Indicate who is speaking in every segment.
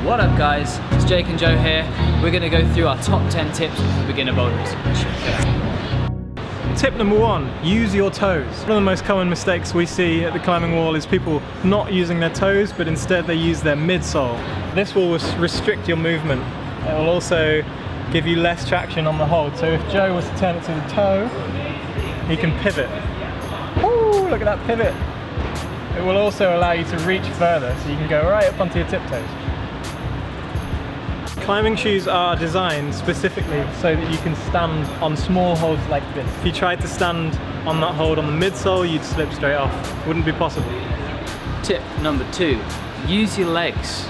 Speaker 1: What up guys, it's Jake and Joe here. We're going to go through our top 10 tips for beginner boulders.
Speaker 2: Tip number 1, use your toes. One of the most common mistakes we see at the climbing wall is people not using their toes, but instead they use their midsole. This will restrict your movement. It will also give you less traction on the hold. So if Joe was to turn it to the toe, he can pivot. Ooh, look at that pivot. It will also allow you to reach further, so you can go right up onto your tiptoes. Climbing shoes are designed specifically so that you can stand on small holds like this. If you tried to stand on that hold on the midsole, you'd slip straight off. Wouldn't be possible.
Speaker 1: Tip number 2, use your legs.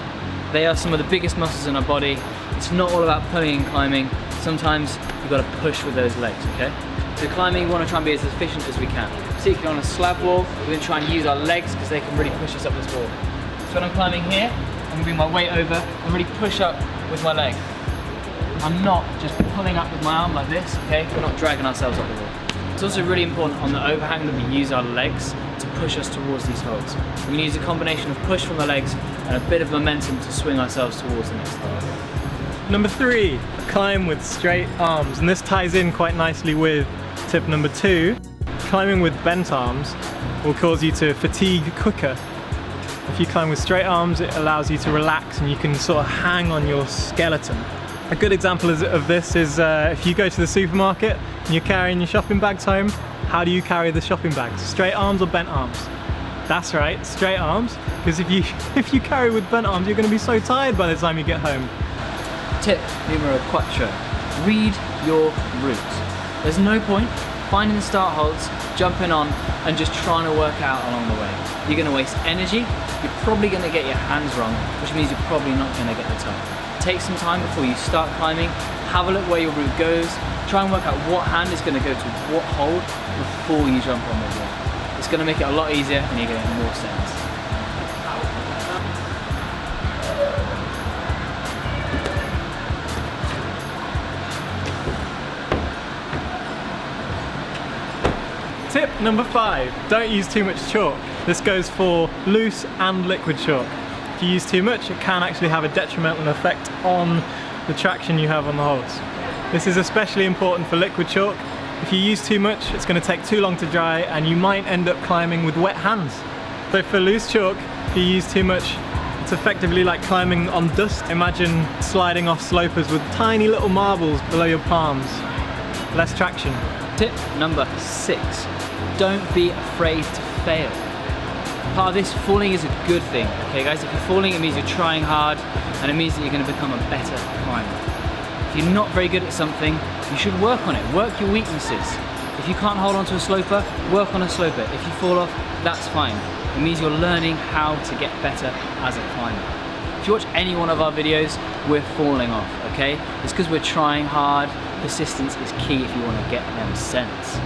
Speaker 1: They are some of the biggest muscles in our body. It's not all about pulling and climbing. Sometimes you've got to push with those legs, okay? So climbing, we want to try and be as efficient as we can. Particularly on a slab wall, we're going to try and use our legs because they can really push us up this wall. So when I'm climbing here, I'm going to bring my weight over and really push up with my leg. I'm not just pulling up with my arm like this, okay? We're not dragging ourselves up the wall. It's also really important on the overhang that we use our legs to push us towards these holds. We're going to use a combination of push from the legs and a bit of momentum to swing ourselves towards the next hold.
Speaker 2: Number 3, climb with straight arms. And this ties in quite nicely with tip number 2. Climbing with bent arms will cause you to fatigue quicker. If you climb with straight arms, it allows you to relax and you can sort of hang on your skeleton. A good example of this is if you go to the supermarket and you're carrying your shopping bags home, how do you carry the shopping bags? Straight arms or bent arms? That's right, straight arms, because if you carry with bent arms, you're going to be so tired by the time you get home.
Speaker 1: Tip numero 4, read your route. There's no point finding the start holds, jumping on and just trying to work out along the way. You're going to waste energy, you're probably going to get your hands wrong, which means you're probably not going to get the top. Take some time before you start climbing, have a look where your route goes, try and work out what hand is going to go to what hold before you jump on the wall. It's going to make it a lot easier and you're going to get more sense.
Speaker 2: Tip number 5, don't use too much chalk. This goes for loose and liquid chalk. If you use too much, it can actually have a detrimental effect on the traction you have on the holds. This is especially important for liquid chalk. If you use too much, it's going to take too long to dry and you might end up climbing with wet hands. So for loose chalk, if you use too much, it's effectively like climbing on dust. Imagine sliding off slopers with tiny little marbles below your palms. Less traction.
Speaker 1: Tip number 6, don't be afraid to fail. Part of this, falling is a good thing, okay guys? If you're falling, it means you're trying hard and it means that you're going to become a better climber. If you're not very good at something, you should work on it, work your weaknesses. If you can't hold onto a sloper, work on a sloper. If you fall off, that's fine. It means you're learning how to get better as a climber. If you watch any one of our videos, we're falling off, okay? It's because we're trying hard. Persistence is key if you want to get them sense.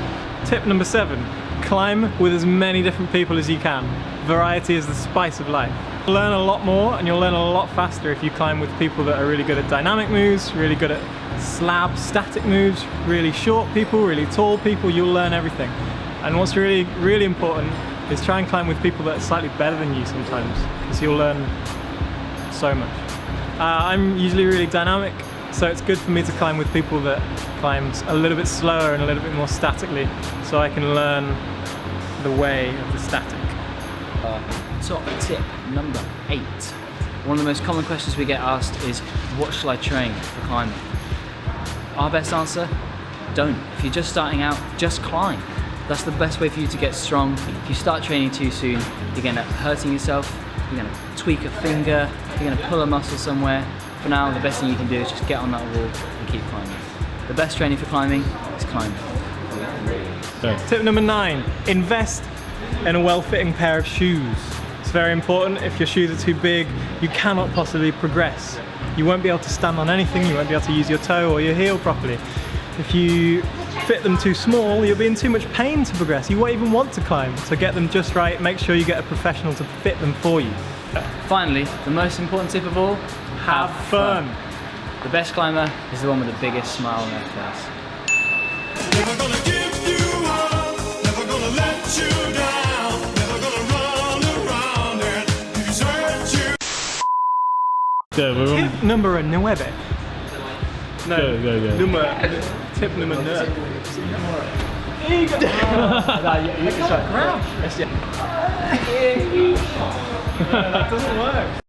Speaker 2: Tip number 7, climb with as many different people as you can. Variety is the spice of life. You'll learn a lot more and you'll learn a lot faster if you climb with people that are really good at dynamic moves, really good at slab static moves, really short people, really tall people. You'll learn everything. And what's really, really important is try and climb with people that are slightly better than you sometimes, because you'll learn so much. I'm usually really dynamic, so it's good for me to climb with people that climb a little bit slower and a little bit more statically, so I can learn the way of the static.
Speaker 1: Top tip number 8. One of the most common questions we get asked is, what shall I train for climbing? Our best answer, don't. If you're just starting out, just climb. That's the best way for you to get strong. If you start training too soon, you're going to end up hurting yourself, you're going to tweak a finger, you're going to pull a muscle somewhere. For now, the best thing you can do is just get on that wall and keep climbing. The best training for climbing is climbing.
Speaker 2: Tip number 9, invest in a well-fitting pair of shoes. It's very important. If your shoes are too big, you cannot possibly progress. You won't be able to stand on anything, you won't be able to use your toe or your heel properly. If you fit them too small, you'll be in too much pain to progress. You won't even want to climb. So get them just right, make sure you get a professional to fit them for you.
Speaker 1: Finally, the most important tip of all,
Speaker 2: have fun.
Speaker 1: The best climber is the one with the biggest smile on their face.
Speaker 3: Go, we're on.
Speaker 2: Tip number 9. No,
Speaker 3: Go.
Speaker 2: tip number 9. Here you go. Grab. That doesn't work.